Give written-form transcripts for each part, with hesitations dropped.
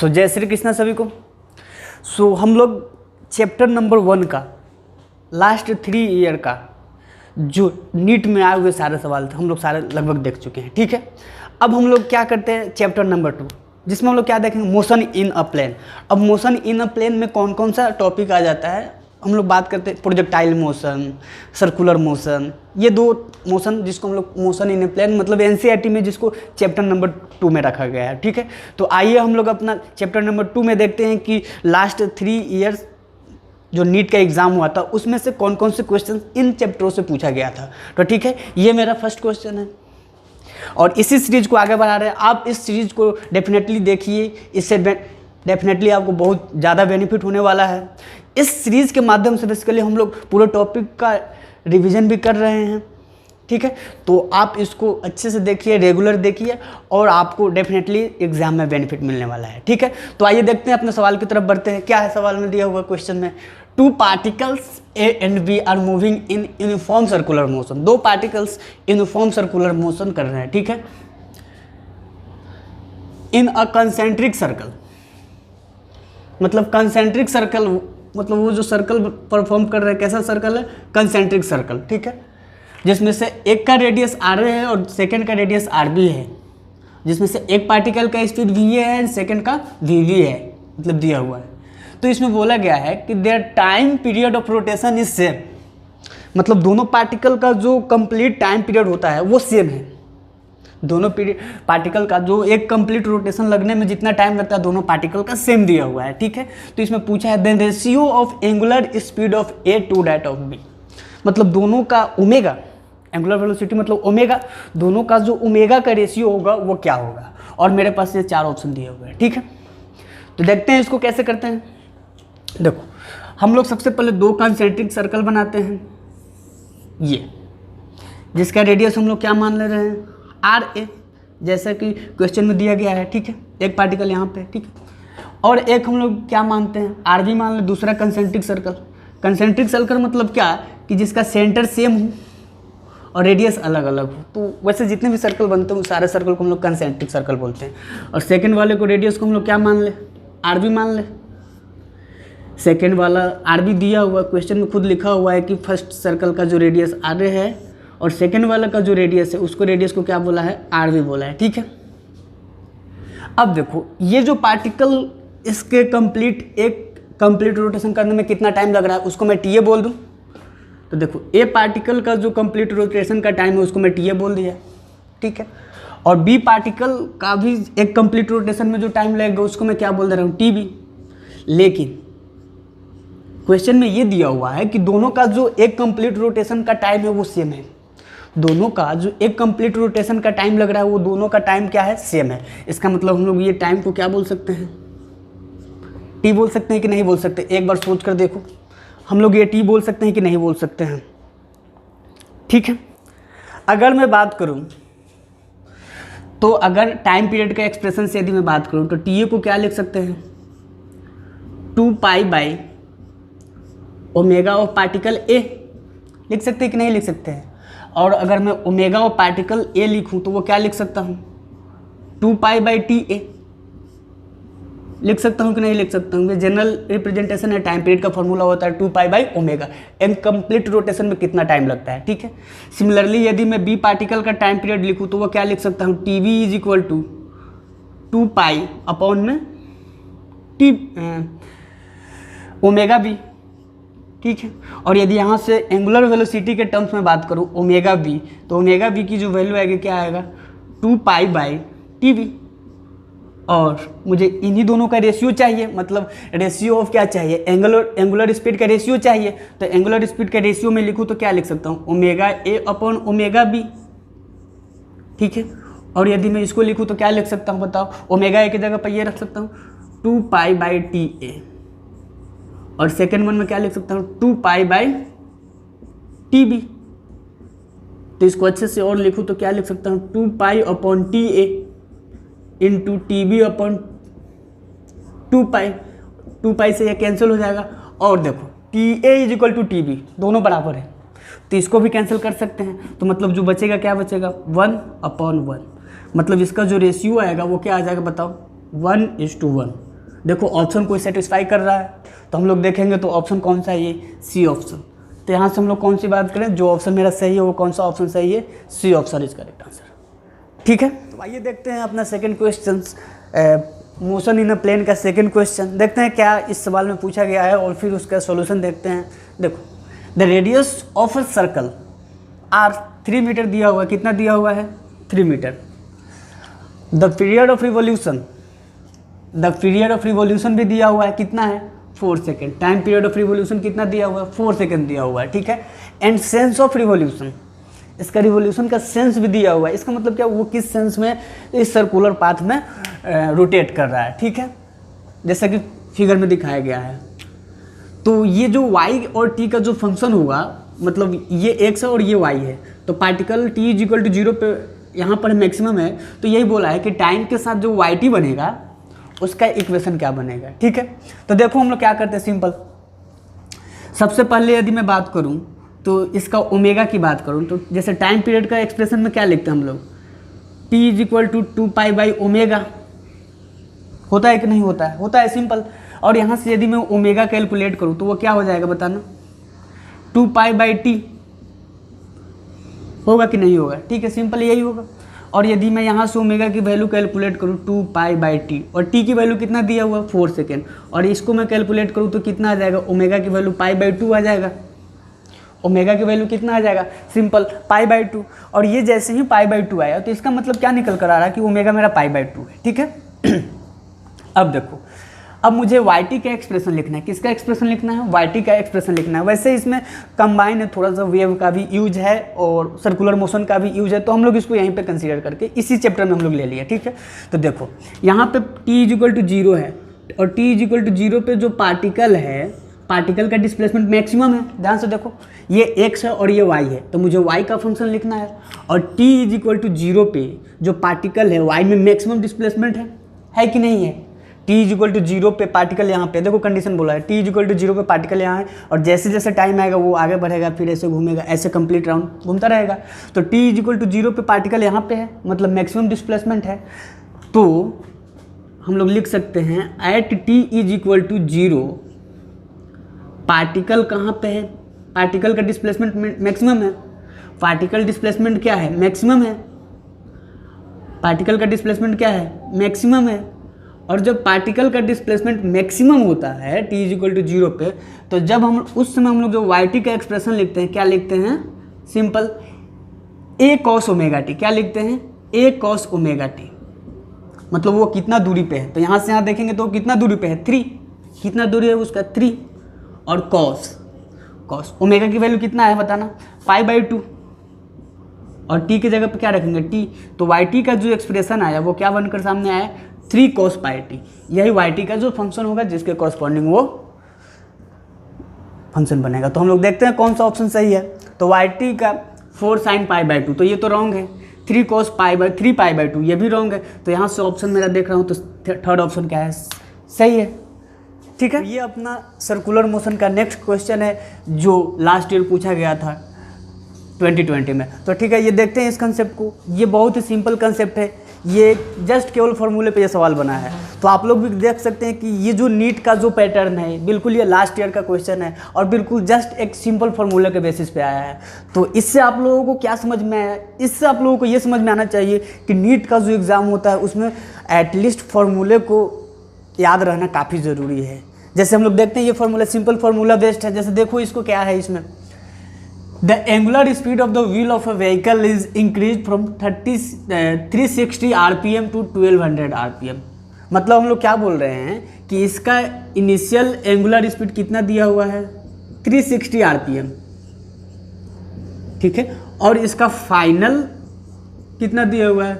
जय श्री कृष्णा सभी को। हम लोग चैप्टर नंबर 1 का लास्ट 3 ईयर का जो नीट में आए हुए सारे सवाल थे हम लोग सारे लगभग देख चुके हैं। ठीक है, अब हम लोग क्या करते हैं चैप्टर नंबर 2, जिसमें हम लोग क्या देखेंगे, मोशन इन अ प्लेन। अब मोशन इन अ प्लेन में कौन कौन सा टॉपिक आ जाता है, हम लोग बात करते हैं प्रोजेक्टाइल मोशन, सर्कुलर मोशन, ये 2 मोशन जिसको हम लोग मोशन इन ए प्लेन मतलब एनसीईआरटी में जिसको चैप्टर नंबर 2 में रखा गया है। ठीक है, तो आइए हम लोग अपना चैप्टर नंबर 2 में देखते हैं कि लास्ट 3 ईयर्स जो नीट का एग्ज़ाम हुआ था उसमें से कौन कौन से क्वेश्चन इन चैप्टरों से पूछा गया था। तो ठीक है, ये मेरा फर्स्ट क्वेश्चन है और इसी सीरीज़ को आगे बढ़ा रहे हैं। आप इस सीरीज़ को डेफिनेटली देखिए, इससे डेफिनेटली आपको बहुत ज़्यादा बेनिफिट होने वाला है। इस सीरीज़ के माध्यम से बेसिकली हम लोग पूरे टॉपिक का रिवीजन भी कर रहे हैं। ठीक है, तो आप इसको अच्छे से देखिए, रेगुलर देखिए और आपको डेफिनेटली एग्जाम में बेनिफिट मिलने वाला है। ठीक है, तो आइए देखते हैं, अपने सवाल की तरफ बढ़ते हैं। क्या है सवाल में दिया हुआ क्वेश्चन में, 2 particles A and B are moving in uniform circular motion. 2 particles uniform circular motion कर रहे हैं। ठीक है, इन अ कंसेंट्रिक सर्कल, मतलब कंसेंट्रिक सर्कल मतलब वो जो सर्कल परफॉर्म कर रहे हैं कैसा सर्कल है, कंसेंट्रिक सर्कल। ठीक है, जिसमें से एक का रेडियस आर ए है और सेकंड का रेडियस आर बी है, जिसमें से एक पार्टिकल का स्पीड वी ए है, सेकंड का वी वी है, मतलब दिया हुआ है। तो इसमें बोला गया है कि their time period of rotation is same, मतलब दोनों पार्टिकल का जो कंप्लीट टाइम पीरियड होता है वो सेम है। दोनों पार्टिकल का जो एक कंप्लीट रोटेशन लगने में जितना टाइम लगता है दोनों पार्टिकल का सेम दिया हुआ है। ठीक है, तो इसमें पूछा है then ratio of angular speed of A to that of B, मतलब दोनों का ओमेगा, एंगुलर वेलोसिटी मतलब ओमेगा, दोनों का जो ओमेगा का रेशियो होगा वो क्या होगा। और मेरे पास ये 4 ऑप्शन दिए हुए हैं। ठीक है, तो देखते हैं इसको कैसे करते हैं। देखो, हम लोग सबसे पहले 2 कंसेंट्रिक सर्कल बनाते हैं, ये जिसका रेडियस हम लोग क्या मान ले रहे हैं, आर ए, जैसा कि क्वेश्चन में दिया गया है। ठीक है, एक पार्टिकल यहाँ पे। ठीक है, और एक हम लोग क्या मानते हैं, आर बी मान ले, दूसरा कंसेंट्रिक सर्कल। कंसेंट्रिक सर्कल मतलब क्या कि जिसका सेंटर सेम हो और रेडियस अलग अलग हो। तो वैसे जितने भी सर्कल बनते हैं सारे सर्कल को हम लोग कंसेंट्रिक सर्कल बोलते हैं। और सेकेंड वाले को रेडियस को हम लोग क्या मान ले, आर बी मान ले। सेकेंड वाला आर बी दिया हुआ क्वेश्चन में खुद लिखा हुआ है कि फर्स्ट सर्कल का जो रेडियस आर ए है और सेकेंड वाला का जो रेडियस है उसको रेडियस को क्या बोला है, आर बी बोला है। ठीक है, अब देखो ये जो पार्टिकल इसके कंप्लीट रोटेशन करने में कितना टाइम लग रहा है उसको मैं टी ए बोल दूं। तो देखो ए पार्टिकल का जो कंप्लीट रोटेशन का टाइम है उसको मैं टी ए बोल दिया। ठीक है, और बी पार्टिकल का भी एक कंप्लीट रोटेशन में जो टाइम लगेगा उसको मैं क्या बोल दे रहा हूँ, टी बी। लेकिन क्वेश्चन में ये दिया हुआ है कि दोनों का जो एक कंप्लीट रोटेशन का टाइम है वो सेम है। दोनों का जो एक कंप्लीट रोटेशन का टाइम लग रहा है वो दोनों का टाइम क्या है, सेम है। इसका मतलब हम लोग ये टाइम को क्या बोल सकते हैं, टी बोल सकते हैं कि नहीं बोल सकते, एक बार सोच कर देखो। हम लोग ये टी बोल सकते हैं कि नहीं बोल सकते हैं। ठीक है, अगर मैं बात करूं तो अगर टाइम पीरियड का एक्सप्रेशन से यदि मैं बात करूं तो टी ए को क्या लिख सकते हैं, 2 pi by omega of particle A लिख सकते हैं कि नहीं लिख सकते हैं। और अगर मैं ओमेगा ऑफ पार्टिकल ए लिखूं तो वो क्या लिख सकता हूं, 2 पाई बाई टी ए लिख सकता हूं कि नहीं लिख सकता हूं। जनरल रिप्रेजेंटेशन है, टाइम पीरियड का फॉर्मूला होता है 2 pi by omega, and complete rotation में कितना टाइम लगता है। ठीक है, सिमिलरली यदि मैं बी पार्टिकल का टाइम पीरियड लिखूं तो वो क्या लिख सकता हूं, T V is equal to 2 pi upon में टी ओमेगा बी। ठीक है, और यदि यहाँ से एंगुलर वेलोसिटी के टर्म्स में बात करूँ ओमेगा बी, तो ओमेगा बी की जो वैल्यू आएगी क्या आएगा, 2 पाई बाई टी वी। और मुझे इन्हीं दोनों का रेशियो चाहिए, मतलब रेशियो ऑफ क्या चाहिए, एंगुलर स्पीड का रेशियो चाहिए। तो एंगुलर स्पीड का रेशियो में लिखूँ तो क्या लिख सकता हूँ, omega A upon omega B. ठीक है, और यदि मैं इसको लिखूँ तो क्या लिख सकता हूँ बताओ, ओमेगा ए की जगह पर ये रख सकता हूँ 2 पाई बाई टी ए, और सेकेंड वन में क्या लिख सकता हूँ, 2 पाई बाई टी बी। तो इसको अच्छे से और लिखूँ तो क्या लिख सकता हूँ, 2 pi upon T A into T B upon 2 pi. 2 pi से ये कैंसिल हो जाएगा। और देखो T A is equal to T B, दोनों बराबर है तो इसको भी कैंसिल कर सकते हैं। तो मतलब जो बचेगा क्या बचेगा, 1/1। मतलब इसका जो रेशियो आएगा वो क्या आ जाएगा बताओ, 1:1। देखो ऑप्शन कोई सेटिस्फाई कर रहा है तो हम लोग देखेंगे तो ऑप्शन कौन सा है, ये सी ऑप्शन। तो यहाँ से हम लोग कौन सी बात करें, जो ऑप्शन मेरा सही है वो कौन सा ऑप्शन सही है, C option is correct answer. ठीक है, तो आइए देखते हैं अपना second question, motion in a plane का सेकंड क्वेश्चन। देखते हैं क्या इस सवाल में पूछा गया है और फिर उसका सॉल्यूशन देखते हैं। देखो, the radius of a circle R 3 metre दिया हुआ है, कितना दिया हुआ है 3 metre. The period of revolution भी दिया हुआ है, कितना है 4 second. Time period of revolution कितना दिया हुआ है 4 सेकेंड दिया हुआ है। ठीक है, एंड सेंस ऑफ रिवोल्यूशन, इसका रिवोल्यूशन का सेंस भी दिया हुआ है। इसका मतलब क्या, वो किस सेंस में इस सर्कुलर पाथ में रोटेट कर रहा है। ठीक है, जैसा कि फिगर में दिखाया गया है। तो ये जो y और t का जो फंक्शन होगा, मतलब ये x है और ये y है, तो particle t is equal to 0 पे यहाँ पर मैक्सिमम है। तो यही बोला है कि टाइम के साथ जो y t बनेगा उसका इक्वेशन क्या बनेगा। ठीक है, तो देखो हम लोग क्या करते हैं, सिंपल। सबसे पहले यदि मैं बात करूँ तो इसका ओमेगा की बात करूँ तो जैसे टाइम पीरियड का एक्सप्रेशन में क्या लिखते हैं हम लोग, t इज इक्वल टू 2π/ओमेगा। होता है कि नहीं होता है, होता है सिंपल। और यहाँ से यदि मैं ओमेगा कैलकुलेट करूँ तो वो क्या हो जाएगा बताना, 2π/t होगा कि नहीं होगा। ठीक है, सिंपल यही होगा। और यदि मैं यहाँ से ओमेगा की वैल्यू कैलकुलेट करूँ 2π/t, और t की वैल्यू कितना दिया हुआ 4 सेकेंड, और इसको मैं कैलकुलेट करूँ तो कितना आ जाएगा, ओमेगा की वैल्यू π/2 आ जाएगा। ओमेगा की वैल्यू कितना आ जाएगा, सिंपल π/2। और ये जैसे ही π/2 आया तो इसका मतलब क्या निकल कर आ रहा है कि ओमेगा मेरा π/2 है। ठीक है, अब देखो, अब मुझे yt का एक्सप्रेशन लिखना है। किसका एक्सप्रेशन लिखना है, yt का एक्सप्रेशन लिखना है। वैसे इसमें कंबाइन है, थोड़ा सा वेव का भी यूज है और सर्कुलर मोशन का भी यूज है, तो हम लोग इसको यहीं पे कंसीडर करके इसी चैप्टर में हम लोग ले लिए। ठीक है, तो देखो यहाँ पे t इज इक्वल टू 0 है, और t इज इक्वल टू 0 पे जो पार्टिकल है, पार्टिकल का डिस्प्लेसमेंट मैक्सिमम है। ध्यान से देखो, ये x है और ये y है, तो मुझे y का फंक्शन लिखना है। और t इज इक्वल टू 0 पे जो पार्टिकल है y में मैक्सिमम डिस्प्लेसमेंट है कि नहीं है। t इज इक्वल टू 0 पे पार्टिकल यहाँ पे, देखो कंडीशन बोला है, t इज इक्वल टू 0 पे पार्टिकल यहाँ है, और जैसे जैसे टाइम आएगा वो आगे बढ़ेगा, फिर ऐसे घूमेगा, ऐसे कंप्लीट राउंड घूमता रहेगा। तो t इज इक्वल टू 0 पे पार्टिकल यहाँ पे है, मतलब मैक्सिमम डिस्प्लेसमेंट है। तो हम लोग लिख सकते हैं at t is equal to 0 particle कहाँ पे है, पार्टिकल का डिस्प्लेसमेंट मैक्सिमम है। पार्टिकल डिस्प्लेसमेंट क्या है, मैक्सिमम है। पार्टिकल का डिस्प्लेसमेंट क्या है, मैक्सिमम है। और जब पार्टिकल का डिस्प्लेसमेंट मैक्सिमम होता है t इज इक्वल टू 0 पे, तो जब हम उस समय हम लोग जो yt का एक्सप्रेशन लिखते हैं, क्या लिखते हैं, simple a cos omega t। क्या लिखते हैं, a cos ओमेगा t, मतलब वो कितना दूरी पे है। तो यहाँ से यहाँ देखेंगे तो कितना दूरी पे है, 3। कितना दूरी है उसका, 3। और cos ओमेगा की वैल्यू कितना है बताना, π/2। और t की जगह पे क्या रखेंगे, t। तो yt का जो एक्सप्रेशन आया वो क्या बनकर सामने आया, 3 cos πt। यही yt का जो फंक्शन होगा जिसके कॉरस्पॉन्डिंग वो फंक्शन बनेगा। तो हम लोग देखते हैं कौन सा ऑप्शन सही है। तो yt का 4 sin π/2, तो ये तो रॉन्ग है। 3 cos π/2 ये भी रॉन्ग है। तो यहाँ से ऑप्शन मेरा देख रहा हूँ तो थर्ड ऑप्शन क्या है, सही है। ठीक है, ये अपना सर्कुलर मोशन का नेक्स्ट क्वेश्चन है जो लास्ट ईयर पूछा गया था 2020 में। तो ठीक है, ये देखते हैं इस कंसेप्ट को। ये बहुत ही सिंपल कंसेप्ट है, ये जस्ट केवल फॉर्मूले पे ये सवाल बना है। तो आप लोग भी देख सकते हैं कि ये जो नीट का जो पैटर्न है, बिल्कुल ये लास्ट ईयर का क्वेश्चन है और बिल्कुल जस्ट एक सिंपल फॉर्मूले के बेसिस पे आया है। तो इससे आप लोगों को क्या समझ में आया, इससे आप लोगों को ये समझ में आना चाहिए कि नीट का जो एग्ज़ाम होता है उसमें एटलीस्ट फॉर्मूले को याद रहना काफ़ी ज़रूरी है। जैसे हम लोग देखते हैं ये फार्मूला सिंपल फार्मूला बेस्ड है। जैसे देखो इसको क्या है, इसमें the angular speed of the wheel of a vehicle is increase from 360 RPM to 1200 RPM। मतलब हम लोग क्या बोल रहे हैं कि इसका इनिशियल एंगुलर स्पीड कितना दिया हुआ है, 360 RPM, ठीक है, और इसका फाइनल कितना दिया हुआ है,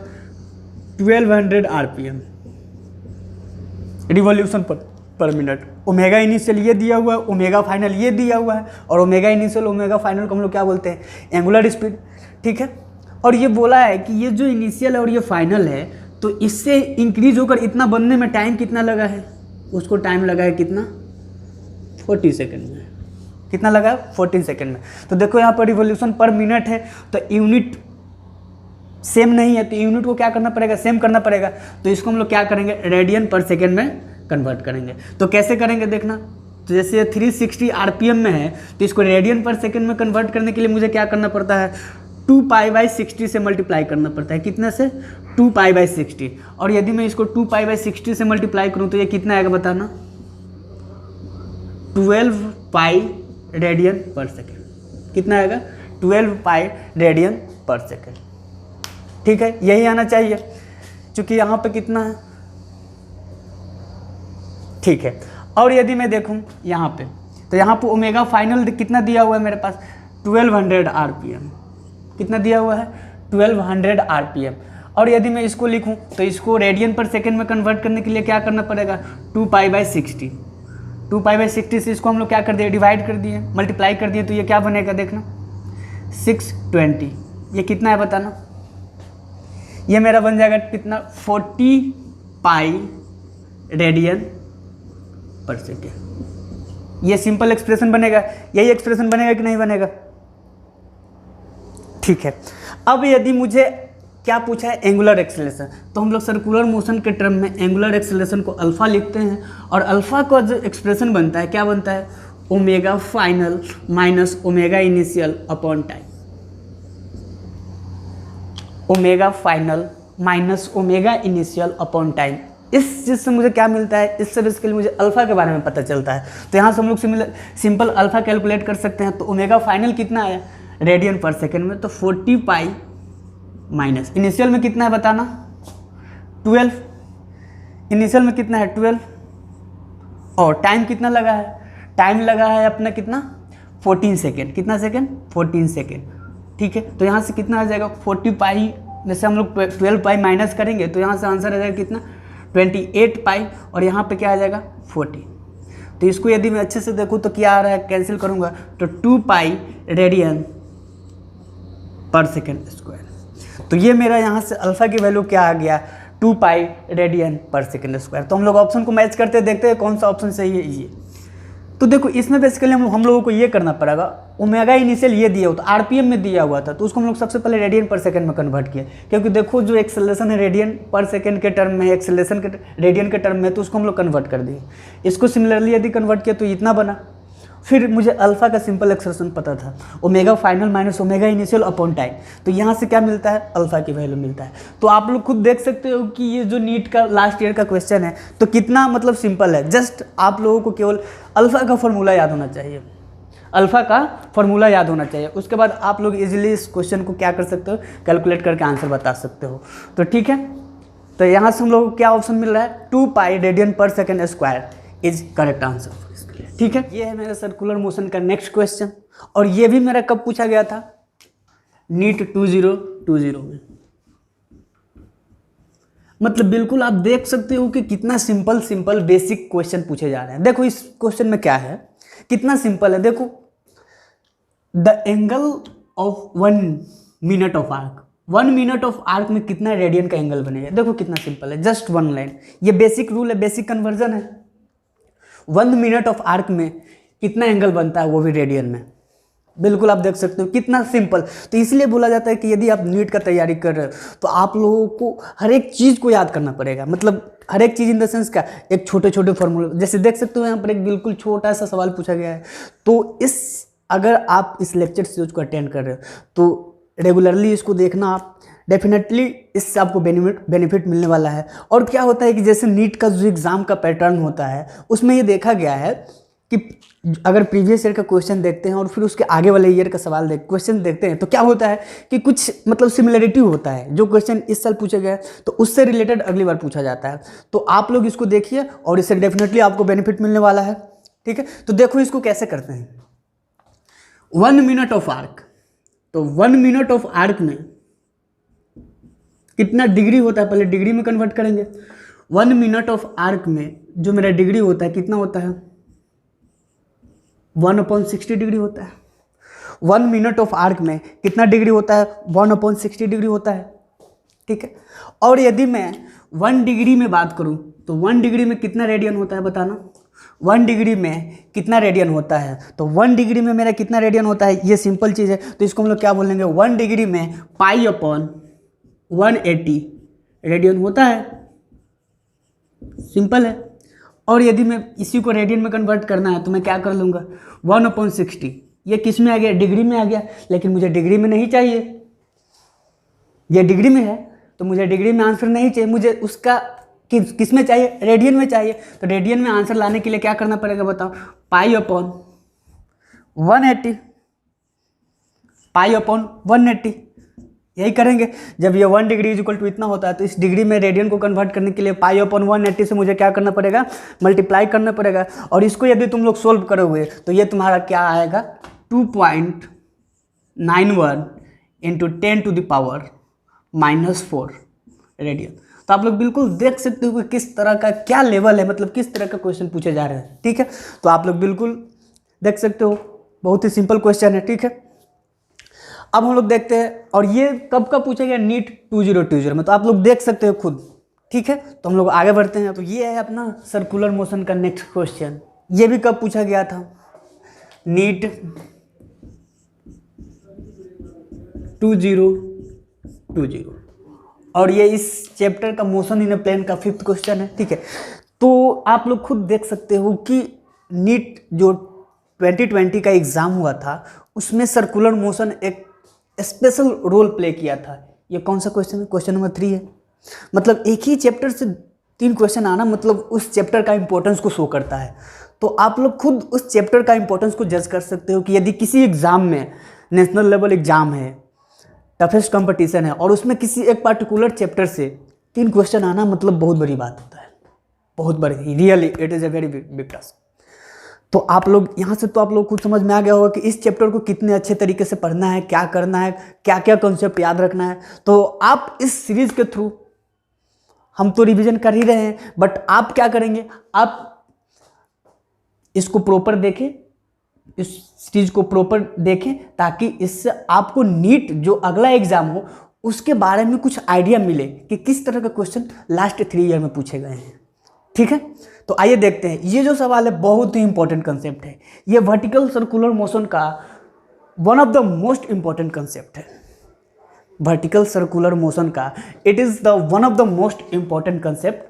1200 RPM रिवॉल्यूशन पर मिनट। ओमेगा इनिशियल ये दिया हुआ है, ओमेगा फाइनल ये दिया हुआ है, और ओमेगा इनिशियल ओमेगा फाइनल को हम लोग क्या बोलते हैं, एंगुलर स्पीड, ठीक है। और ये बोला है कि ये जो इनिशियल है और ये फाइनल है, तो इससे इंक्रीज होकर इतना बनने में टाइम कितना लगा है, उसको टाइम लगा है कितना, 40 सेकेंड में। कितना लगा है, 14 सेकेंड में। तो देखो यहाँ पर रिवॉल्यूशन पर मिनट है, तो यूनिट सेम नहीं है, तो यूनिट को क्या करना पड़ेगा, सेम करना पड़ेगा। तो इसको हम लोग क्या करेंगे, रेडियन पर सेकेंड में कन्वर्ट करेंगे। तो कैसे करेंगे देखना, तो जैसे 360 आरपीएम में है तो इसको रेडियन पर सेकेंड में कन्वर्ट करने के लिए मुझे क्या करना पड़ता है, 2π/60 से मल्टीप्लाई करना पड़ता है। कितने से, 2π/60। और यदि मैं इसको 2π/60 से मल्टीप्लाई करूँ तो ये कितना आएगा बताना, 12 पाई रेडियन पर सेकेंड। कितना आएगा, 12 पाई रेडियन पर सेकेंड। ठीक है, यही आना चाहिए क्योंकि यहाँ पे कितना है, ठीक है। और यदि मैं देखूँ यहाँ पे, तो यहाँ पे ओमेगा फाइनल कितना दिया हुआ है मेरे पास, 1200 आरपीएम। कितना दिया हुआ है, 1200 आरपीएम। और यदि मैं इसको लिखूँ तो इसको रेडियन पर सेकेंड में कन्वर्ट करने के लिए क्या करना पड़ेगा, 2π/60। 2π/60 से इसको हम लोग क्या कर दिए, डिवाइड कर दिए, मल्टीप्लाई कर दिए, तो ये क्या बनेगा देखना, 620। ये कितना है बताना, ये मेरा बन जाएगा कितना, 40 पाई रेडियन पर सेकेंड। ये सिंपल एक्सप्रेशन बनेगा, यही एक्सप्रेशन बनेगा कि नहीं बनेगा, ठीक है। अब यदि मुझे क्या पूछा है, एंगुलर एक्सेलरेशन, तो हम लोग सर्कुलर मोशन के टर्म में एंगुलर एक्सेलरेशन को अल्फा लिखते हैं, और अल्फा का जो एक्सप्रेशन बनता है क्या बनता है, omega final minus omega initial upon time. Omega final minus omega initial upon time. इस चीज़ से मुझे क्या मिलता है, इससे बेसिकली मुझे अल्फा के बारे में पता चलता है। तो यहाँ से हम लोग सिंपल अल्फा कैलकुलेट कर सकते हैं। तो ओमेगा फाइनल कितना आया रेडियन पर सेकेंड में, तो 40 पाई माइनस इनिशियल में कितना है बताना, 12। इनिशियल में कितना है 12, और टाइम कितना लगा है, टाइम लगा है अपना कितना 14 सेकेंड। कितना सेकेंड, 14 सेकेंड, ठीक है। तो यहाँ से कितना आ जाएगा 40 पाई में से हम लोग 12 पाई माइनस करेंगे तो यहाँ से आंसर आ जाएगा कितना 28 पाई, और यहाँ पे क्या आ जाएगा 40। तो इसको यदि मैं अच्छे से देखूँ तो क्या आ रहा है, कैंसिल करूँगा तो 2 पाई रेडियन पर सेकेंड स्क्वायर। तो ये मेरा यहाँ से अल्फा की वैल्यू क्या आ गया, 2 पाई रेडियन पर सेकेंड स्क्वायर। तो हम लोग ऑप्शन को मैच करते देखते हैं कौन सा ऑप्शन सही है, ये। तो देखो इसमें बेसिकली हम लोगों को ये करना पड़ेगा, ओमेगा इनिशियल ये दिया हुआ था, आरपीएम में दिया हुआ था, तो उसको हम लोग सबसे पहले रेडियन पर सेकंड में कन्वर्ट किया, क्योंकि देखो जो एक्सेलरेशन है रेडियन पर सेकंड के टर्म में है, एक्सेलरेशन के रेडियन के टर्म में, तो उसको हम लोग कन्वर्ट कर दिए। इसको सिमिलरली यदि कन्वर्ट किया तो इतना बना। फिर मुझे अल्फा का सिंपल एक्सप्रेशन पता था, omega final minus omega initial upon time. तो यहाँ से क्या मिलता है, अल्फा की वैल्यू मिलता है। तो आप लोग खुद देख सकते हो कि ये जो नीट का लास्ट ईयर का क्वेश्चन है तो कितना मतलब सिंपल है। जस्ट आप लोगों को केवल अल्फा का फॉर्मूला याद होना चाहिए, अल्फा का फॉर्मूला याद होना चाहिए। उसके बाद आप लोग इजीली इस क्वेश्चन को क्या कर सकते हो, कैलकुलेट करके आंसर बता सकते हो। तो ठीक है, तो यहाँ से हम लोग को क्या ऑप्शन मिल रहा है, 2 पाई रेडियन पर second square is correct answer. ठीक है, ये है मेरा सर्कुलर मोशन का नेक्स्ट क्वेश्चन, और ये भी मेरा कब पूछा गया था, नीट 2020 में। मतलब बिल्कुल आप देख सकते हो कि कितना सिंपल बेसिक क्वेश्चन पूछे जा रहे हैं। देखो इस क्वेश्चन में क्या है, कितना सिंपल है। देखो the angle of 1 minute of arc, 1 minute of arc में कितना रेडियन का एंगल बनेगा। देखो कितना सिंपल है, जस्ट 1 लाइन। ये बेसिक रूल है, बेसिक कन्वर्जन है। 1 मिनट ऑफ आर्क में कितना एंगल बनता है, वो भी रेडियन में। बिल्कुल आप देख सकते हो कितना सिंपल। तो इसलिए बोला जाता है कि यदि आप नीट का तैयारी कर रहे हो तो आप लोगों को हर एक चीज़ को याद करना पड़ेगा। मतलब हर एक चीज़ इन द सेंस का, एक छोटे छोटे फॉर्मूले, जैसे देख सकते हो यहाँ पर एक बिल्कुल छोटा सा सवाल पूछा गया है। तो अगर आप इस लेक्चर सीरीज को अटेंड कर रहे हो तो रेगुलरली इसको देखना आप, डेफिनेटली इससे आपको बेनिफिट मिलने वाला है। और क्या होता है कि जैसे नीट का जो एग्ज़ाम का पैटर्न होता है उसमें ये देखा गया है कि अगर प्रीवियस ईयर का क्वेश्चन देखते हैं और फिर उसके आगे वाले ईयर का क्वेश्चन देखते हैं तो क्या होता है कि कुछ मतलब सिमिलरिटी होता है। जो क्वेश्चन इस साल पूछा गया है तो उससे रिलेटेड अगली बार पूछा जाता है। तो आप लोग इसको देखिए और इससे डेफिनेटली आपको बेनिफिट मिलने वाला है। ठीक है, तो देखो इसको कैसे करते हैं। 1 मिनट ऑफ आर्क, तो 1 मिनट ऑफ आर्क में कितना डिग्री होता है, पहले डिग्री में कन्वर्ट करेंगे। 1 मिनट ऑफ आर्क में जो मेरा डिग्री होता है कितना होता है, 1/60 डिग्री होता है। 1 मिनट ऑफ आर्क में कितना डिग्री होता है, 1/60 डिग्री होता है। ठीक है, और यदि मैं 1 डिग्री में बात करूं तो 1 डिग्री में कितना रेडियन होता है बताना। 1 डिग्री में कितना रेडियन होता है, तो 1 डिग्री में मेरा कितना रेडियन होता है, ये सिंपल चीज़ है। तो इसको हम लोग क्या बोलेंगे, 1 डिग्री में π/180 रेडियन होता है। सिंपल है, और यदि मैं इसी को रेडियन में कन्वर्ट करना है तो मैं क्या कर लूँगा 1/60। ये किस में आ गया, डिग्री में आ गया, लेकिन मुझे डिग्री में नहीं चाहिए, ये डिग्री में है तो मुझे डिग्री में आंसर नहीं चाहिए, मुझे उसका किस में चाहिए, रेडियन में चाहिए। तो रेडियन में आंसर लाने के लिए क्या करना पड़ेगा बताओ, पाई/180, पाई/180 यही करेंगे। जब ये 1 डिग्री इक्वल टू इतना होता है तो इस डिग्री में रेडियन को कन्वर्ट करने के लिए पाई/180 से मुझे क्या करना पड़ेगा, मल्टीप्लाई करना पड़ेगा। और इसको यदि तुम लोग सोल्व करोगे तो ये तुम्हारा क्या आएगा 2.91 इंटू 10⁻⁻⁴ रेडियन। तो आप लोग बिल्कुल देख सकते हो कि किस तरह का क्या लेवल है, मतलब किस तरह का क्वेश्चन पूछे जा रहे हैं। ठीक है, तो आप लोग बिल्कुल देख सकते हो, बहुत ही सिंपल क्वेश्चन है। ठीक है, अब हम लोग देखते हैं, और ये कब कब पूछा गया, नीट 2020 में, तो आप लोग देख सकते हो खुद। ठीक है, तो हम लोग आगे बढ़ते हैं। तो ये है अपना सर्कुलर मोशन का नेक्स्ट क्वेश्चन। ये भी कब पूछा गया था, नीट 2020, और ये इस चैप्टर का मोशन इन ए प्लेन का 5th क्वेश्चन है। ठीक है, तो आप लोग खुद देख सकते हो कि नीट जो 2020 का एग्ज़ाम हुआ था उसमें सर्कुलर मोशन एक स्पेशल रोल प्ले किया था। ये कौन सा क्वेश्चन है, क्वेश्चन नंबर 3 है। मतलब एक ही चैप्टर से 3 क्वेश्चन आना मतलब उस चैप्टर का इंपॉर्टेंस को शो करता है। तो आप लोग खुद उस चैप्टर का इंपॉर्टेंस को जज कर सकते हो कि यदि किसी एग्ज़ाम में, नेशनल लेवल एग्ज़ाम है, टफेस्ट कंपटीशन है, और उसमें किसी एक पार्टिकुलर चैप्टर से 3 क्वेश्चन आना मतलब बहुत बड़ी बात होता है, बहुत बड़ी, really it is a very big task. तो आप लोग यहाँ से तो आप लोग खुद समझ में आ गया होगा कि इस चैप्टर को कितने अच्छे तरीके से पढ़ना है, क्या करना है, क्या क्या कॉन्सेप्ट याद रखना है। तो आप इस सीरीज के थ्रू, हम तो रिवीजन कर ही रहे हैं, बट आप क्या करेंगे, आप इसको प्रॉपर देखें, इस सीरीज को प्रॉपर देखें, ताकि इससे आपको नीट जो अगला एग्जाम हो उसके बारे में कुछ आइडिया मिले कि किस तरह का क्वेश्चन लास्ट 3 ईयर में पूछे गए हैं। ठीक है, तो आइए देखते हैं। ये जो सवाल है बहुत ही इंपॉर्टेंट कंसेप्ट है। ये वर्टिकल सर्कुलर मोशन का one of the most important concept है। वर्टिकल सर्कुलर मोशन का it is the one of the most important concept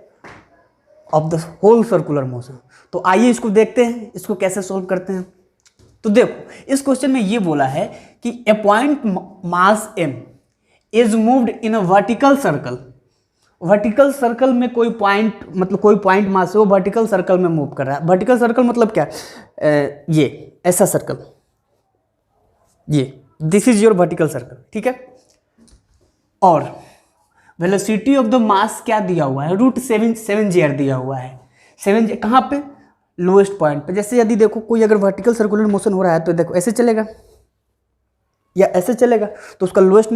of the whole circular motion. तो आइए इसको देखते हैं, इसको कैसे सोल्व करते हैं। तो देखो, इस क्वेश्चन में ये बोला है कि a point mass m is moved in a vertical circle. Vertical circle में कोई पॉइंट, मतलब कोई पॉइंट मास है वो वर्टिकल सर्कल में मूव कर रहा है। वर्टिकल सर्कल मतलब क्या, ये ऐसा सर्कल, ये this is your vertical circle. ठीक है, और वेलोसिटी ऑफ द मास क्या दिया हुआ है, √7g दिया हुआ है। 7g कहाँ पे, लोएस्ट पॉइंट पे। जैसे यदि देखो कोई अगर वर्टिकल सर्कुलर मोशन हो रहा है तो देखो ऐसे चलेगा या ऐसे चलेगा, तो उसका लोएस्ट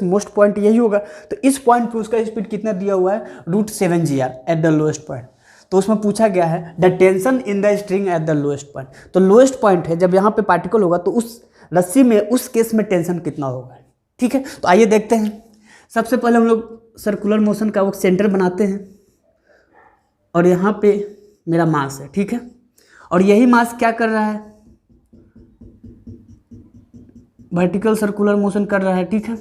मोस्ट पॉइंट यही होगा। तो इस पॉइंट पे उसका स्पीड कितना दिया हुआ है, √7g at the lowest point. तो उसमें पूछा गया है the tension in the string at the lowest point. तो लोएस्ट पॉइंट है, जब यहाँ पे पार्टिकल होगा तो उस रस्सी में, उस केस में टेंशन कितना होगा। ठीक है, तो आइए देखते हैं। सबसे पहले हम लोग सर्कुलर मोशन का वो सेंटर बनाते हैं, और यहाँ पे मेरा मास है। ठीक है, और यही मास क्या कर रहा है, वर्टिकल सर्कुलर मोशन कर रहा है। ठीक है,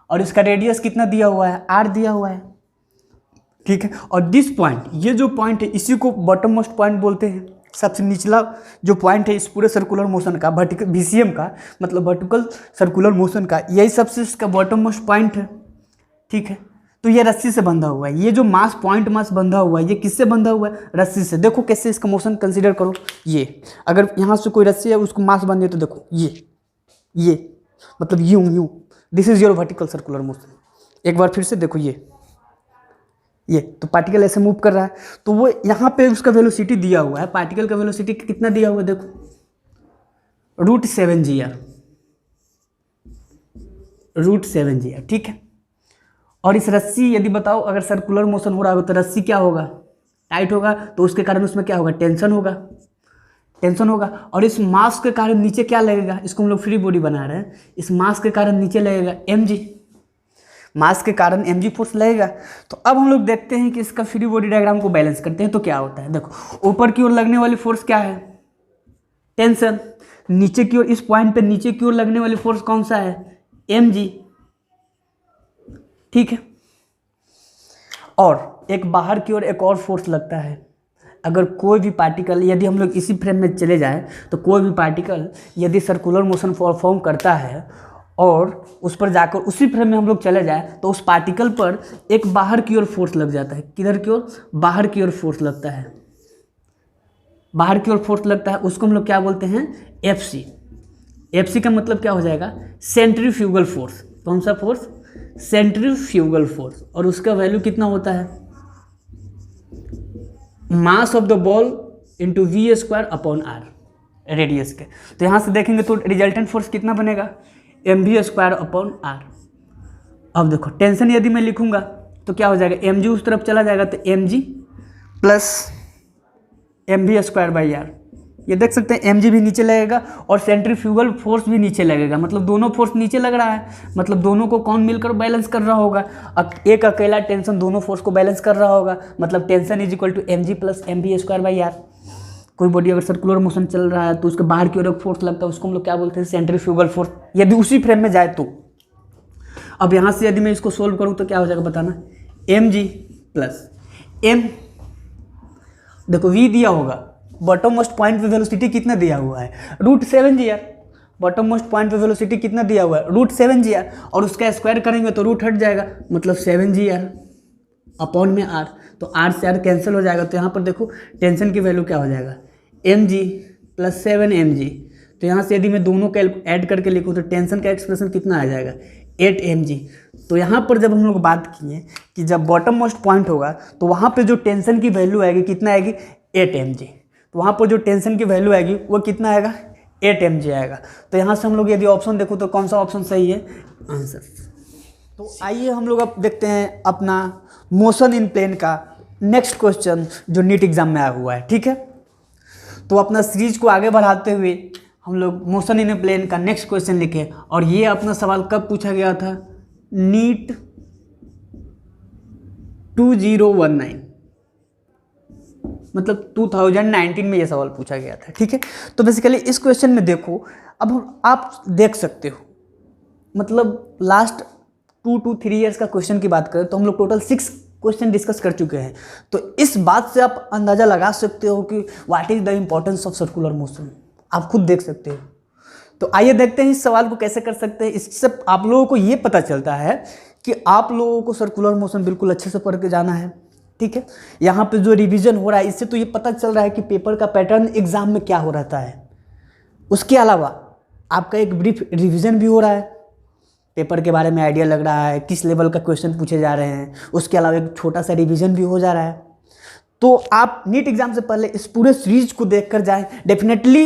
और इसका रेडियस कितना दिया हुआ है, r दिया हुआ है। ठीक है, और दिस पॉइंट, ये जो पॉइंट है इसी को बॉटम मोस्ट पॉइंट बोलते हैं। सबसे निचला जो पॉइंट है इस पूरे सर्कुलर मोशन का, वर्टिकल VCM का, मतलब वर्टिकल सर्कुलर मोशन का, यही सबसे इसका बॉटम मोस्ट पॉइंट है। ठीक है, तो ये रस्सी से बंधा हुआ है। ये जो मास, पॉइंट मास बंधा हुआ है, ये किससे बंधा हुआ है, रस्सी से। देखो कैसे इसका मोशन कंसीडर करो। ये अगर यहाँ से कोई रस्सी है उसको मास बंधे तो देखो ये मतलब यूं this is your vertical circular motion. एक बार फिर से देखो, ये तो पार्टिकल ऐसे मूव कर रहा है, तो वो यहाँ पे उसका वेलोसिटी दिया हुआ है। पार्टिकल का वेलोसिटी कितना दिया हुआ है, देखो √7g। ठीक है, और इस रस्सी, यदि बताओ अगर सर्कुलर मोशन हो रहा हो तो रस्सी क्या होगा, टाइट होगा, तो उसके कारण उसमें क्या होगा, टेंशन होगा। और इस मास के कारण नीचे क्या लगेगा, इसको हम लोग फ्री बॉडी बना रहे हैं, इस मास के कारण नीचे लगेगा mg, मास के कारण mg फोर्स लगेगा। तो अब हम लोग देखते हैं कि इसका फ्री बॉडी डायग्राम को बैलेंस करते हैं तो क्या होता है। देखो ऊपर की ओर लगने वाली फोर्स क्या है, टेंशन। नीचे की ओर, इस पॉइंट पे नीचे की ओर लगने वाली फोर्स कौन सा है, mg। ठीक है, और एक बाहर की ओर एक और फोर्स लगता है अगर कोई भी पार्टिकल, यदि हम लोग इसी फ्रेम में चले जाएं तो कोई भी पार्टिकल यदि सर्कुलर मोशन परफॉर्म करता है और उस पर जाकर उसी फ्रेम में हम लोग चले जाएं तो उस पार्टिकल पर एक बाहर की ओर फोर्स लग जाता है। किधर की ओर? बाहर की ओर फोर्स लगता है। बाहर की ओर फोर्स लगता है, उसको हम लोग क्या बोलते हैं? एफसी। एफसी का मतलब क्या हो जाएगा? Centrifugal force. कौन सा फोर्स? Centrifugal force. और उसका वैल्यू कितना होता है? Mass of the ball into V square upon R, radius के। तो यहाँ से देखेंगे तो रिजल्टेंट फोर्स कितना बनेगा? M V square upon R. अब देखो टेंशन यदि मैं लिखूंगा तो क्या हो जाएगा? एम जी उस तरफ चला जाएगा तो M G plus M V square by R. ये देख सकते हैं एम जी भी नीचे लगेगा और सेंट्रीफ्यूगल फोर्स भी नीचे लगेगा, मतलब दोनों फोर्स नीचे लग रहा है, मतलब दोनों को कौन मिलकर बैलेंस कर रहा होगा? एक अकेला टेंशन दोनों फोर्स को बैलेंस कर रहा होगा, मतलब tension is equal to M G plus M V square by R. कोई बॉडी अगर सर्कुलर मोशन चल रहा है तो उसके बाहर की ओर एक फोर्स लगता है, उसको हम लोग क्या बोलते हैं? सेंट्रीफ्यूगल फोर्स, यदि उसी फ्रेम में जाए तो। अब यहाँ से यदि मैं इसको सोल्व करूँ तो क्या हो जाएगा बताना? एम जी प्लस एम, देखो वी दिया होगा, बॉटम मोस्ट पॉइंट पे वेलोसिटी कितना दिया हुआ है? √7 g। बॉटम मोस्ट पॉइंट पे वेलोसिटी कितना दिया हुआ है? √7 g, और उसका स्क्वायर करेंगे तो रूट हट जाएगा, मतलब 7 g अपॉन में आर, तो आर से आर कैंसिल हो जाएगा। तो यहाँ पर देखो टेंशन की वैल्यू क्या हो जाएगा? M G plus 7mg। तो यहाँ से यदि मैं दोनों का ऐड करके लिखूँ तो टेंशन का एक्सप्रेशन कितना आ जाएगा? 8mg। तो यहाँ पर जब हम लोग बात किए कि जब बॉटम मोस्ट पॉइंट होगा तो वहाँ पे जो टेंशन की वैल्यू आएगी कितना आएगी? 8mg। तो वहाँ पर जो टेंशन की वैल्यू आएगी वो कितना आएगा? 8mg आएगा। तो यहाँ से हम लोग यदि ऑप्शन देखो तो कौन सा ऑप्शन सही है? आंसर। तो आइए हम लोग अब देखते हैं अपना मोशन इन प्लेन का नेक्स्ट क्वेश्चन जो नीट एग्जाम में आया हुआ है। ठीक है, तो अपना सीरीज को आगे बढ़ाते हुए हम लोग मोशन इन प्लेन का नेक्स्ट क्वेश्चन लिखे, और ये अपना सवाल कब पूछा गया था? नीट 2019, मतलब 2019 में ये सवाल पूछा गया था। ठीक है, तो बेसिकली इस क्वेश्चन में देखो, अब आप देख सकते हो, मतलब लास्ट 2 to 3 ईयर्स का क्वेश्चन की बात करें तो हम लोग टोटल 6 क्वेश्चन डिस्कस कर चुके हैं। तो इस बात से आप अंदाज़ा लगा सकते हो कि what is the importance of circular motion, आप खुद देख सकते हो। तो आइए देखते हैं इस सवाल को कैसे कर सकते हैं। इससे आप लोगों को ये पता चलता है कि आप लोगों को सर्कुलर मोशन बिल्कुल अच्छे से पढ़ के जाना है। ठीक है, यहाँ पे जो रिवीजन हो रहा है इससे तो ये पता चल रहा है कि पेपर का पैटर्न एग्जाम में क्या हो रहता है। उसके अलावा आपका एक ब्रीफ रिवीजन भी हो रहा है, पेपर के बारे में आइडिया लग रहा है, किस लेवल का क्वेश्चन पूछे जा रहे हैं। उसके अलावा एक छोटा सा रिवीजन भी हो जा रहा है। तो आप नीट एग्जाम से पहले इस पूरे सीरीज को देख कर जाएँ। डेफिनेटली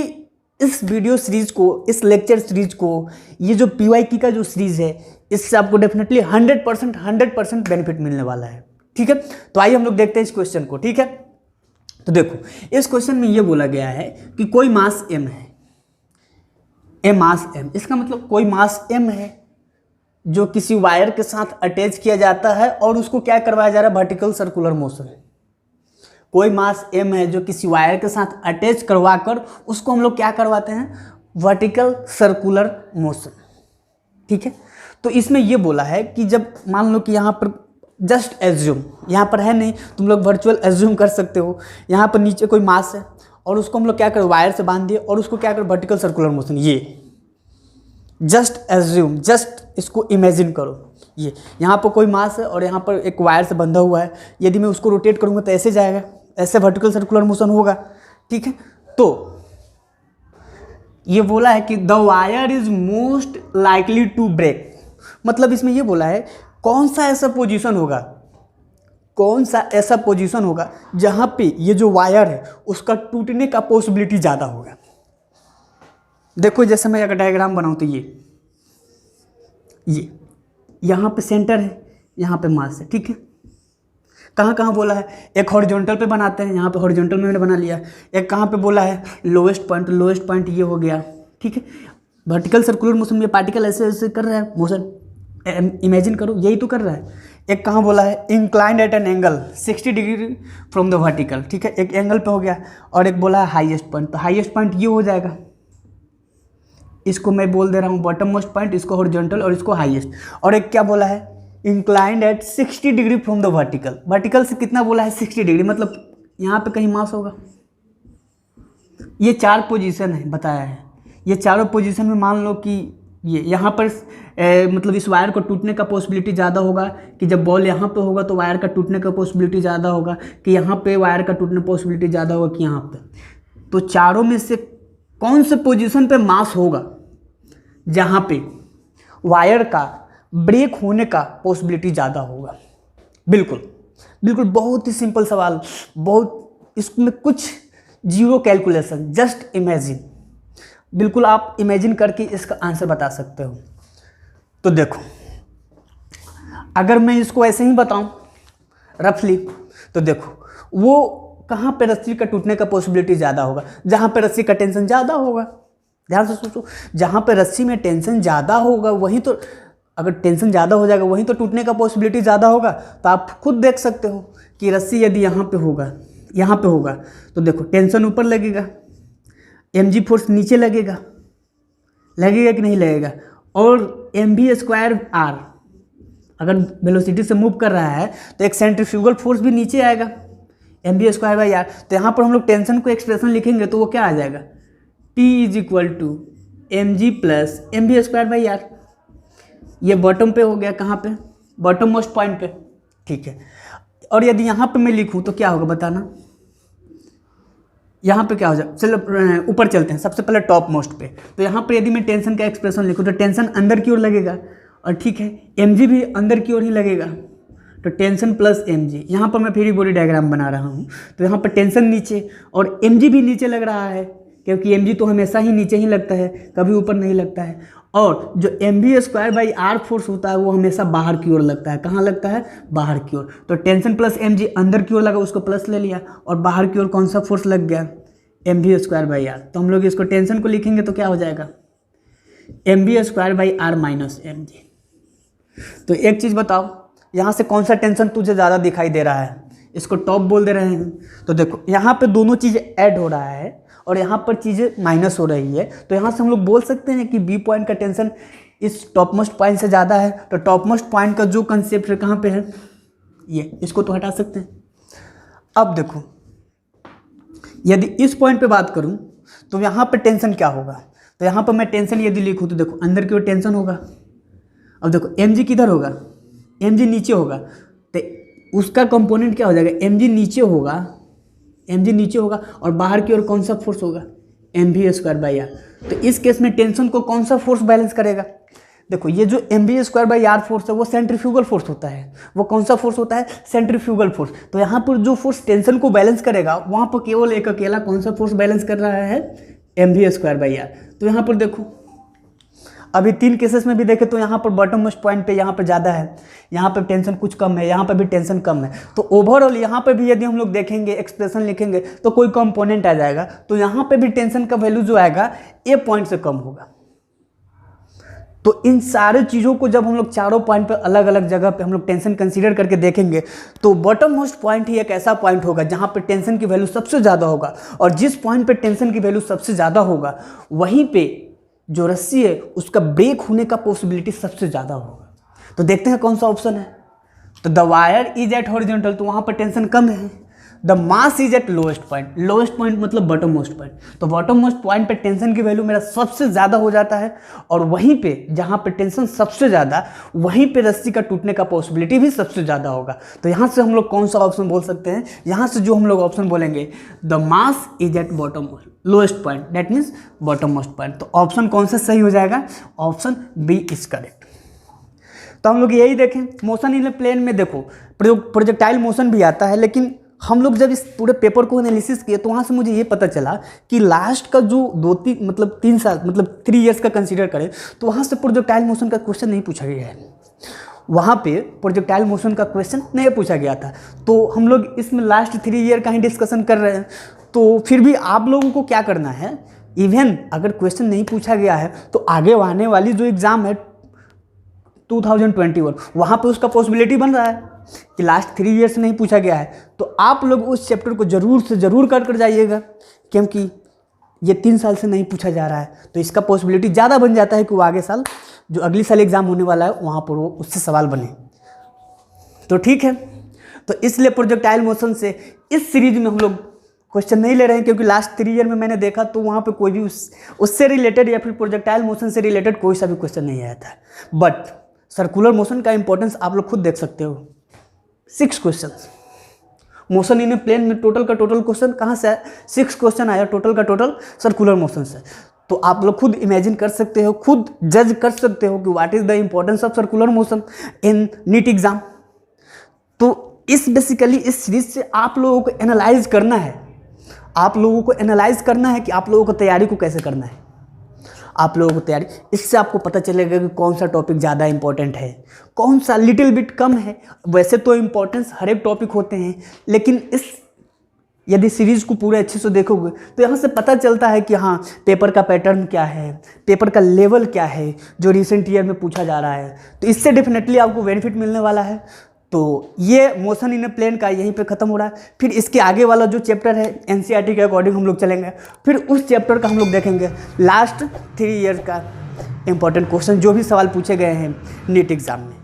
इस वीडियो सीरीज को, इस लेक्चर सीरीज को, ये जो PYQ का जो सीरीज है, इससे आपको डेफिनेटली 100% बेनिफिट मिलने वाला है। ठीक है, तो आइए हम लोग देखते हैं इस क्वेश्चन को। ठीक है, तो देखो इस क्वेश्चन में ये बोला गया है कि कोई मास m है, मास m, इसका मतलब कोई मास m है जो किसी वायर के साथ अटैच किया जाता है और उसको क्या करवाया जा रहा है? Vertical circular motion. कोई मास m है जो किसी वायर के साथ अटैच करवाकर उसको हम लोग क्या करवाते हैं? Vertical circular motion. ठीक है, तो इसमें ये बोला है कि जब मान लो कि यहाँ पर जस्ट एज्यूम, यहाँ पर है नहीं, तुम लोग वर्चुअल एज्यूम कर सकते हो, यहाँ पर नीचे कोई मास है और उसको हम लोग क्या कर वायर से बांध दिए और उसको क्या कर वर्टिकल सर्कुलर मोशन। ये जस्ट एज्यूम, जस्ट इसको इमेजिन करो, ये यहाँ पर कोई मास है और यहाँ पर एक वायर से बंधा हुआ है। यदि मैं उसको रोटेट करूँगा तो ऐसे जाएगा, ऐसे वर्टिकल सर्कुलर मोशन होगा। ठीक है, तो ये बोला है कि the wire is most likely to break, मतलब इसमें ये बोला है कौन सा ऐसा पोजीशन होगा, कौन सा ऐसा पोजीशन होगा जहाँ पे ये जो वायर है उसका टूटने का पॉसिबिलिटी ज़्यादा होगा। देखो जैसे मैं अगर डायग्राम बनाऊँ तो ये यहाँ पे सेंटर है, यहाँ पे मास है। ठीक है, कहाँ कहाँ बोला है? एक हॉरिजॉन्टल पे बनाते हैं, यहाँ पे हॉरिजॉन्टल में मैंने बना लिया। एक कहाँ पे बोला है? लोवेस्ट पॉइंट, लोवेस्ट पॉइंट ये हो गया। ठीक है, वर्टिकल सर्कुलर मोशन में पार्टिकल ऐसे ऐसे कर रहा है मोशन, इमेजिन करो यही तो कर रहा है। एक कहाँ बोला है? Inclined at an angle 60 degree from the vertical. ठीक है, एक एंगल पे हो गया। और एक बोला है हाईएस्ट पॉइंट, तो हाईएस्ट पॉइंट ये हो जाएगा, इसको मैं बोल दे रहा हूँ बॉटम मोस्ट पॉइंट, इसको हॉरिजॉन्टल और इसको हाईएस्ट। और एक क्या बोला है? Inclined at 60 degree from the vertical, vertical से कितना बोला है? 60 डिग्री, मतलब यहाँ पे कहीं मास होगा। ये 4 पोजीशन है बताया है, ये चारों पोजीशन में मान लो कि ये यहाँ पर मतलब इस वायर को टूटने का पॉसिबिलिटी ज़्यादा होगा कि जब बॉल यहाँ पे होगा तो वायर का टूटने का पॉसिबिलिटी ज़्यादा होगा कि यहाँ पे वायर का टूटने पॉसिबिलिटी ज़्यादा होगा कि यहाँ पे। तो चारों में से कौन से पोजीशन पे मास होगा जहाँ पे वायर का ब्रेक होने का पॉसिबिलिटी ज़्यादा होगा? बिल्कुल बिल्कुल, बहुत ही सिंपल सवाल, बहुत इसमें कुछ जीरो कैलकुलेशन, जस्ट इमेजिन। बिल्कुल आप इमेजिन करके इसका आंसर बता सकते हो। तो देखो, अगर मैं इसको ऐसे ही बताऊं रफली, तो देखो वो कहाँ पे रस्सी का टूटने का पॉसिबिलिटी ज़्यादा होगा? जहाँ पे रस्सी का टेंशन ज़्यादा होगा। ध्यान से सोचो, जहाँ पे रस्सी में टेंशन ज़्यादा होगा वहीं तो, अगर टेंशन ज़्यादा हो जाएगा वहीं तो टूटने का पॉसिबिलिटी ज़्यादा होगा। तो आप खुद देख सकते हो कि रस्सी यदि यहाँ पे होगा, यहाँ पे होगा, तो देखो टेंशन ऊपर लगेगा, mg फोर्स नीचे लगेगा, लगेगा कि नहीं लगेगा? और mv² r अगर वेलोसिटी से मूव कर रहा है तो एक सेंट्रीफ्यूगल फोर्स भी नीचे आएगा, mv²/r। तो यहाँ पर हम लोग टेंशन को एक्सप्रेशन लिखेंगे तो वो क्या आ जाएगा? T = mg + mv²/r। ये बॉटम पे हो गया, कहाँ पे? बॉटम मोस्ट पॉइंट पे, ठीक है। और यदि यहाँ पे मैं लिखूँ तो क्या होगा बताना? यहाँ पे क्या हो जाए? चलो ऊपर चलते हैं, सबसे पहले टॉप मोस्ट पे। तो यहाँ पर यदि मैं टेंशन का एक्सप्रेशन लिखूँ तो टेंशन अंदर की ओर लगेगा, और ठीक है mg भी अंदर की ओर ही लगेगा, तो टेंशन प्लस mg। यहाँ पर मैं फ्री बॉडी डायग्राम बना रहा हूँ, तो यहाँ पर टेंशन नीचे और mg भी नीचे लग रहा है, क्योंकि mg तो हमेशा ही नीचे ही लगता है, कभी ऊपर नहीं लगता है। और जो mv²/r फोर्स होता है वो हमेशा बाहर की ओर लगता है। कहाँ लगता है? बाहर की ओर। तो टेंशन प्लस mg अंदर की ओर लगा, उसको प्लस ले लिया, और बाहर की ओर कौन सा फोर्स लग गया? mv²/r। तो हम लोग इसको टेंशन को लिखेंगे तो क्या हो जाएगा? mv²/r - mg। तो एक चीज़ बताओ, यहाँ से कौन सा टेंशन तुझे ज़्यादा दिखाई दे रहा है? इसको टॉप बोल दे रहे हैं। तो देखो यहाँ पे दोनों चीज़ें ऐड हो रहा है और यहाँ पर चीज़ें माइनस हो रही है, तो यहाँ से हम लोग बोल सकते हैं कि बी पॉइंट का टेंशन इस टॉप मोस्ट पॉइंट से ज़्यादा है। तो टॉप मोस्ट पॉइंट का जो कंसेप्ट है कहाँ पे है? ये, इसको तो हटा सकते हैं। अब देखो, यदि इस पॉइंट पे बात करूँ तो यहाँ पर टेंशन क्या होगा? तो यहाँ पर मैं टेंशन यदि लिखूँ तो देखो अंदर की ओर टेंशन होगा। अब देखो mg किधर होगा? mg नीचे होगा, तो उसका कंपोनेंट क्या हो जाएगा? mg नीचे होगा, mg नीचे होगा, और बाहर की ओर कौन सा फोर्स होगा? mv²/r। तो इस केस में टेंशन को कौन सा फोर्स बैलेंस करेगा? देखो ये जो mv²/r फोर्स है वो सेंट्रीफ्यूगल फोर्स होता है। वो कौन सा फोर्स होता है? Centrifugal force. तो यहाँ पर जो फोर्स टेंशन को बैलेंस करेगा वहाँ पर केवल एक अकेला कौन सा फोर्स बैलेंस कर रहा है? mv²/r। तो यहाँ पर देखो, अभी 3 केसेस में भी देखें तो यहाँ पर बॉटम मोस्ट पॉइंट पे यहाँ पर ज़्यादा है, यहाँ पर टेंशन कुछ कम है, यहाँ पर भी टेंशन कम है। तो ओवरऑल यहाँ पर भी यदि हम लोग देखेंगे, एक्सप्रेशन लिखेंगे तो कोई कंपोनेंट आ जाएगा, तो यहाँ पे भी टेंशन का वैल्यू जो आएगा ए पॉइंट से कम होगा। तो इन सारे चीज़ों को जब हम लोग चारों पॉइंट पर अलग अलग जगह पे हम लोग टेंशन कंसीडर करके देखेंगे तो बॉटम मोस्ट पॉइंट ही एक ऐसा पॉइंट होगा जहाँ पे टेंशन की वैल्यू सबसे ज़्यादा होगा, और जिस पॉइंट पे टेंशन की वैल्यू सबसे ज़्यादा होगा वहीं पे जो रस्सी है उसका ब्रेक होने का पॉसिबिलिटी सबसे ज़्यादा होगा। तो देखते हैं कौन सा ऑप्शन है। तो the wire is at horizontal, तो वहाँ पर टेंशन कम है। The mass is at lowest point, lowest point मतलब बॉटम मोस्ट पॉइंट, तो बॉटम मोस्ट पॉइंट पे टेंशन की वैल्यू मेरा सबसे ज़्यादा हो जाता है, और वहीं पे जहाँ पे टेंशन सबसे ज़्यादा वहीं पे रस्सी का टूटने का पॉसिबिलिटी भी सबसे ज़्यादा होगा। तो यहाँ से हम लोग कौन सा ऑप्शन बोल सकते हैं? यहाँ से जो हम लोग ऑप्शन बोलेंगे the mass is at bottom lowest point, that means bottom most point. तो ऑप्शन कौन सा सही हो जाएगा? Option B is correct. तो हम लोग यही देखें, मोशन इन प्लेन में देखो प्रोजेक्टाइल मोशन भी आता है, लेकिन हम लोग जब इस पूरे पेपर को एनालिसिस किए तो वहाँ से मुझे ये पता चला कि लास्ट का जो 3 साल मतलब 3 इयर्स का कंसीडर करें तो वहाँ से प्रोजेक्टाइल मोशन का क्वेश्चन नहीं पूछा गया है। वहाँ पे प्रोजेक्टाइल मोशन का क्वेश्चन नहीं पूछा गया था। तो हम लोग इसमें लास्ट 3 ईयर का ही डिस्कशन कर रहे हैं। तो फिर भी आप लोगों को क्या करना है, इवन अगर क्वेश्चन नहीं पूछा गया है तो आगे आने वाली जो एग्ज़ाम है 2021 वहाँ पे उसका पॉसिबिलिटी बन रहा है कि लास्ट 3 ईयर्स नहीं पूछा गया है। तो आप लोग उस चैप्टर को ज़रूर से ज़रूर कर जाइएगा, क्योंकि ये 3 साल से नहीं पूछा जा रहा है, तो इसका पॉसिबिलिटी ज़्यादा बन जाता है कि वो आगे साल जो अगली साल एग्ज़ाम होने वाला है वहाँ पर वो उससे सवाल बने। तो ठीक है, तो इसलिए प्रोजेक्टाइल मोशन से इस सीरीज में हम लोग क्वेश्चन नहीं ले रहे हैं, क्योंकि लास्ट 3 ईयर में मैंने देखा तो वहाँ पे कोई भी उससे रिलेटेड या फिर प्रोजेक्टाइल मोशन से रिलेटेड कोई सा भी क्वेश्चन नहीं आया था। बट सर्कुलर मोशन का इंपॉर्टेंस आप लोग खुद देख सकते हो। 6 question motion in a plane में, टोटल का टोटल क्वेश्चन कहाँ से आया? 6 क्वेश्चन आया टोटल का टोटल सर्कुलर मोशन से। तो आप लोग खुद इमेजिन कर सकते हो, खुद जज कर सकते हो कि what is the importance of circular motion in NEET exam. तो इस बेसिकली इस सीरीज से आप लोगों को एनालाइज करना है, आप लोगों को एनालाइज करना है कि आप लोगों को तैयारी को कैसे करना है। आप लोगों को तैयारी, इससे आपको पता चलेगा कि कौन सा टॉपिक ज़्यादा इंपॉर्टेंट है, कौन सा लिटिल बिट कम है। वैसे तो इंपॉर्टेंस हर एक टॉपिक होते हैं, लेकिन इस यदि सीरीज़ को पूरे अच्छे से देखोगे तो यहाँ से पता चलता है कि हाँ पेपर का पैटर्न क्या है, पेपर का लेवल क्या है जो रिसेंट ईयर में पूछा जा रहा है। तो इससे डेफिनेटली आपको बेनिफिट मिलने वाला है। तो ये मोशन इन ए प्लेन का यहीं पे ख़त्म हो रहा है। फिर इसके आगे वाला जो चैप्टर है एनसीईआरटी के अकॉर्डिंग हम लोग चलेंगे, फिर उस चैप्टर का हम लोग देखेंगे लास्ट 3 ईयर का इंपॉर्टेंट क्वेश्चन जो भी सवाल पूछे गए हैं नीट एग्ज़ाम में।